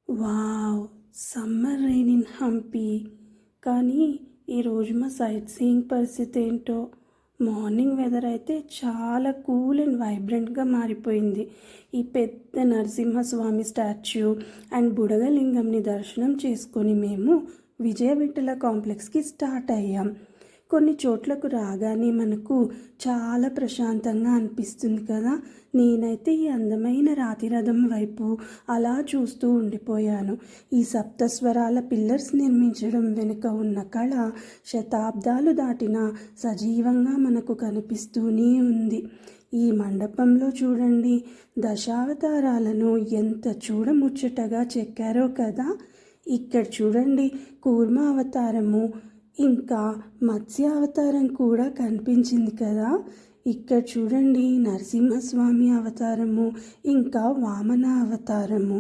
Wow! Summer rain in Hampi. కానీ ఈరోజు మా సైట్ సీయింగ్ పరిస్థితి ఏంటో, మార్నింగ్ వెదర్ అయితే చాలా కూల్ అండ్ వైబ్రెంట్గా మారిపోయింది. ఈ పెద్ద నరసింహస్వామి స్టాచ్యూ అండ్ బుడగలింగంని దర్శనం చేసుకొని మేము విజయ విఠల కాంప్లెక్స్కి స్టార్ట్ అయ్యాం. కొన్ని చోట్లకు రాగానే మనకు చాలా ప్రశాంతంగా అనిపిస్తుంది కదా. నేనైతే ఈ అందమైన రాతిరథం వైపు అలా చూస్తూ ఉండిపోయాను. ఈ సప్తస్వరాల పిల్లర్స్ నిర్మించడం వెనుక ఉన్న కళ శతాబ్దాలు దాటినా సజీవంగా మనకు కనిపిస్తూనే ఉంది. ఈ మండపంలో చూడండి, దశావతారాలను ఎంత చూడముచ్చటగా చెక్కారో కదా. ఇక్కడ చూడండి, కూర్మ అవతారము ఇంకా మత్స్య అవతారం కూడా కనిపించింది కదా. ఇక్కడ చూడండి, నరసింహస్వామి అవతారము ఇంకా వామన అవతారము.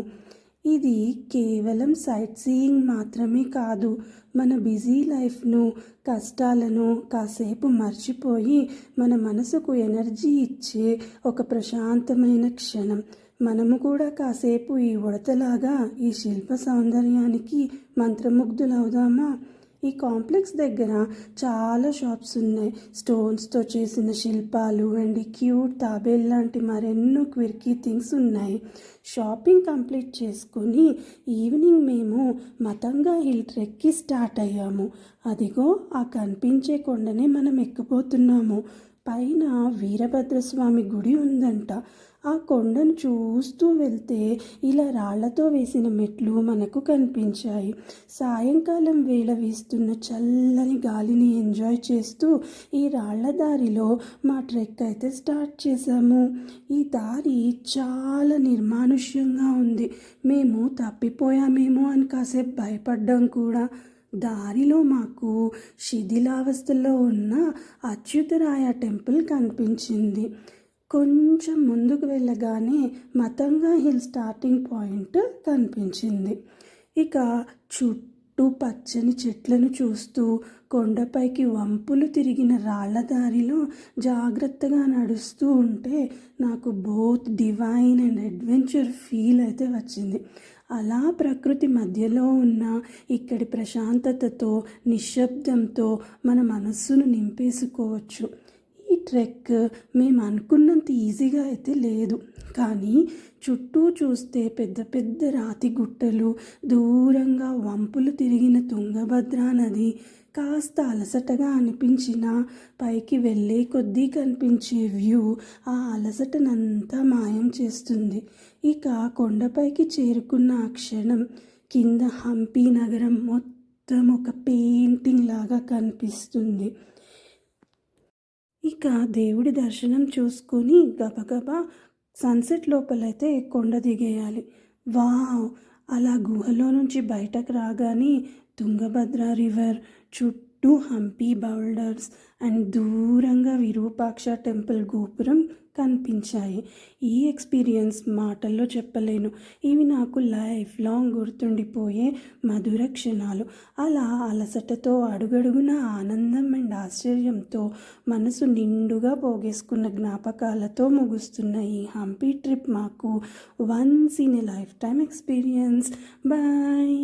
ఇది కేవలం సైట్ సీయింగ్ మాత్రమే కాదు, మన బిజీ లైఫ్ను, కష్టాలను కాసేపు మర్చిపోయి మన మనసుకు ఎనర్జీ ఇచ్చే ఒక ప్రశాంతమైన క్షణం. మనము కూడా కాసేపు ఈ ఉడతలాగా ఈ శిల్ప సౌందర్యానికి మంత్రముగ్ధులవుదామా. ఈ కాంప్లెక్స్ దగ్గర చాలా షాప్స్ ఉన్నాయి. స్టోన్స్తో చేసిన శిల్పాలు అండ్ క్యూట్ తాబేల్ లాంటి మరెన్నో క్విర్కీ థింగ్స్ ఉన్నాయి. షాపింగ్ కంప్లీట్ చేసుకొని ఈవినింగ్ మేము మతంగా హిల్ ట్రెక్కి స్టార్ట్ అయ్యాము. అదిగో ఆ కనిపించే కొండనే మనం ఎక్కిపోతున్నాము. పైన వీరభద్రస్వామి గుడి ఉందంట. ఆ కొండను చూస్తూ వెళ్తే ఇలా రాళ్లతో వేసిన మెట్లు మనకు కనిపించాయి. సాయంకాలం వేళ వీస్తున్న చల్లని గాలిని ఎంజాయ్ చేస్తూ ఈ రాళ్ల దారిలో మా ట్రెక్ అయితే స్టార్ట్ చేశాము. ఈ దారి చాలా నిర్మానుష్యంగా ఉంది. మేము తప్పిపోయామేమో అని కాసేపు భయపడ్డాం కూడా. దారిలో మాకు శిథిలావస్థలో ఉన్న అచ్యుతరాయ టెంపుల్ కనిపించింది. కొంచెం ముందుకు వెళ్ళగానే మతంగా హిల్ స్టార్టింగ్ పాయింట్ కనిపించింది. ఇక చుట్టూ పచ్చని చెట్లను చూస్తూ కొండపైకి వంపులు తిరిగిన రాళ్ల దారిలో జాగ్రత్తగా నడుస్తూ ఉంటే నాకు both divine and adventure feel అయితే వచ్చింది. అలా ప్రకృతి మధ్యలో ఉన్న ఇక్కడి ప్రశాంతతతో, నిశ్శబ్దంతో మన మనస్సును నింపేసుకోవచ్చు. ఈ ట్రెక్ మేము అనుకున్నంత ఈజీగా అయితే లేదు, కానీ చుట్టూ చూస్తే పెద్ద పెద్ద రాతి గుట్టలు, దూరంగా వంపులు తిరిగిన తుంగభద్రా నది, కాస్త అలసటగా అనిపించినా పైకి వెళ్ళే కొద్దీ కనిపించే వ్యూ ఆ అలసటనంతా మాయం చేస్తుంది. ఇక కొండపైకి చేరుకున్న ఆ క్షణం కింద హంపి నగరం మొత్తం ఒక పెయింటింగ్ లాగా కనిపిస్తుంది. ఇక దేవుడి దర్శనం చూసుకొని గబగబా సన్సెట్ లోపలైతే కొండ దిగేయాలి. వావ్! అలా గుహలో నుంచి బయటకు రాగానే తుంగభద్ర రివర్, చుట్టూ హంపి బౌల్డర్స్ అండ్ దూరంగా విరూపాక్ష టెంపుల్ గోపురం కనిపించాయి. ఈ ఎక్స్పీరియన్స్ మాటల్లో చెప్పలేను. ఇవి నాకు లైఫ్ లాంగ్ గుర్తుండిపోయే మధుర క్షణాలు. అలా అలసటతో, అడుగడుగున ఆనందం అండ్ ఆశ్చర్యంతో మనసు నిండుగా పోగేసుకున్న జ్ఞాపకాలతో ముగుస్తున్న ఈ హంపి ట్రిప్ మాకు once in a lifetime experience. Bye.